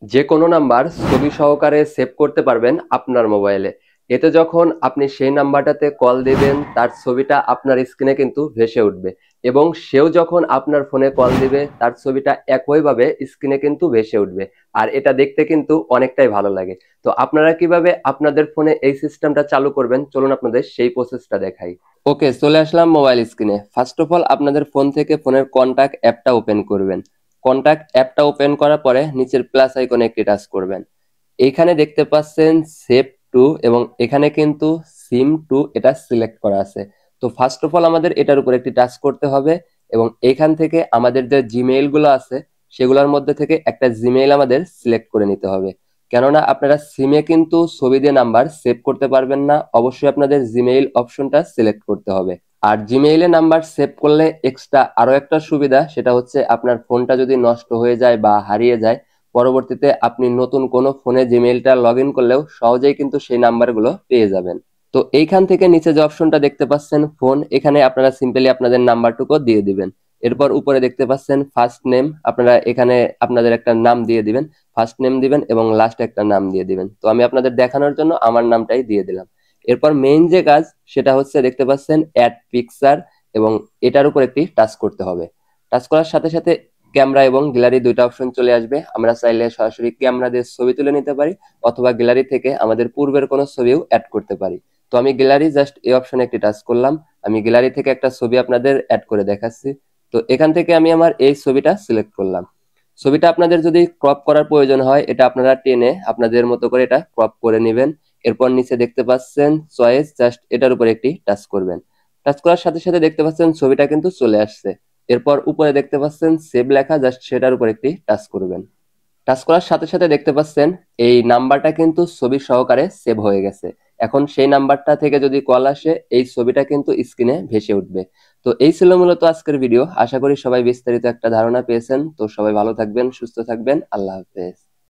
যে কোনো নাম্বার ছবি সহকারে সেভ করতে পারবেন আপনার মোবাইলে। এতে যখন আপনি সেই নাম্বারটাতে কল দিবেন তার ছবিটা আপনার স্ক্রিনে কিন্তু ভেসে উঠবে, এবং সেও যখন আপনার ফোনে কল দিবে তার ছবিটা একইভাবে স্ক্রিনে কিন্তু ভেসে উঠবে। আর এটা দেখতে কিন্তু অনেকটাই ভালো লাগে। তো আপনারা কিভাবে আপনাদের ফোনে এই সিস্টেমটা চালু করবেন, চলুন আপনাদের সেই প্রসেসটা দেখাই। ওকে, চলে আসলাম মোবাইল স্ক্রিনে। ফার্স্ট অফ অল আপনাদের ফোন থেকে ফোনের কন্টাক্ট অ্যাপটা ওপেন করবেন। কন্টাক্ট অ্যাপটা ওপেন করার পরে নিচের প্লাস আইকনে একটি টাচ করবেন। এইখানে দেখতে পাচ্ছেন সেভ টু, এবং এখানে কিন্তু সিম টু এটা সিলেক্ট করা আছে। তো ফার্স্ট অফ অল আমাদের এটার উপর একটি টাচ করতে হবে, এবং এইখান থেকে আমাদের যে জিমেইল গুলো আছে সেগুলোর মধ্যে থেকে একটা জিমেইল আমাদের সিলেক্ট করে নিতে হবে। কেননা আপনারা সিমে কিন্তু ছবি দিয়ে নাম্বার সেভ করতে পারবেন না, অবশ্যই আপনাদের জিমেইল অপশনটা সিলেক্ট করতে হবে। আর জিমেইলে নাম্বার সেভ করলে এক্সট্রা আরো একটা সুবিধা, সেটা হচ্ছে আপনার ফোনটা যদি নষ্ট হয়ে যায় বা হারিয়ে যায়, পরবর্তীতে আপনি নতুন কোনো ফোনে জিমেইলটা লগ ইন করলেও সহজেই কিন্তু সেই নাম্বারগুলো পেয়ে যাবেন। তো এইখান থেকে নিচে যে অপশনটা দেখতে পাচ্ছেন ফোন, এখানে আপনারা সিম্পলি আপনাদের নাম্বারটুকু দিয়ে দিবেন। এরপর উপরে দেখতে পাচ্ছেন ফার্স্ট নেম, আপনারা এখানে আপনাদের একটা নাম দিয়ে দিবেন। ফার্স্ট নেম দিবেন এবং লাস্ট একটা নাম দিয়ে দিবেন। তো আমি আপনাদের দেখানোর জন্য আমার নামটাই দিয়ে দিলাম। এরপর মেইন যে কাজ সেটা হচ্ছে দেখতে পাচ্ছেন অ্যাড পিকচার, এবং এটার উপর একটি টাচ করতে হবে। টাচ করার সাথে সাথে ক্যামেরা এবং গ্যালারি দুইটা অপশন চলে আসবে। আমরা চাইলে সরাসরি ক্যামেরা দিয়ে ছবি তুলে নিতে পারি, অথবা গ্যালারি থেকে আমাদের পূর্বের কোনো ছবিও অ্যাড করতে পারি। তো আমি গ্যালারি জাস্ট এই অপশনে একটি টাচ করলাম। আমি গ্যালারি থেকে একটা ছবি আপনাদের অ্যাড করে দেখাচ্ছি। তো এখান থেকে আমি আমার এই ছবিটা সিলেক্ট করলাম। ছবিটা আপনাদের যদি ক্রপ করার প্রয়োজন হয়, এটা আপনারা টেনে আপনাদের মতো করে এটা ক্রপ করে নেবেন। এরপর নিচে দেখতে পাচ্ছেন চয়েস, জাস্ট এটার উপর একটি টাচ করবেন। টাচ করার সাথে সাথে দেখতে পাচ্ছেন ছবিটা কিন্তু চলে আসছে। এরপর উপরে দেখতে পাচ্ছেন সেভ লেখা, জাস্ট সেটার উপর একটি টাচ করবেন। টাচ করার সাথে সাথে দেখতে পাচ্ছেন এই নাম্বারটা কিন্তু ছবি সহকারে সেভ হয়ে গেছে। এখন সেই নাম্বারটা থেকে যদি কল আসে, এই ছবিটা কিন্তু স্ক্রিনে ভেসে উঠবে। তো এই ছিল মূলত আজকের ভিডিও। আশা করি সবাই বিস্তারিত একটা ধারণা পেয়েছেন। তো সবাই ভালো থাকবেন, সুস্থ থাকবেন। আল্লাহ হাফেজ।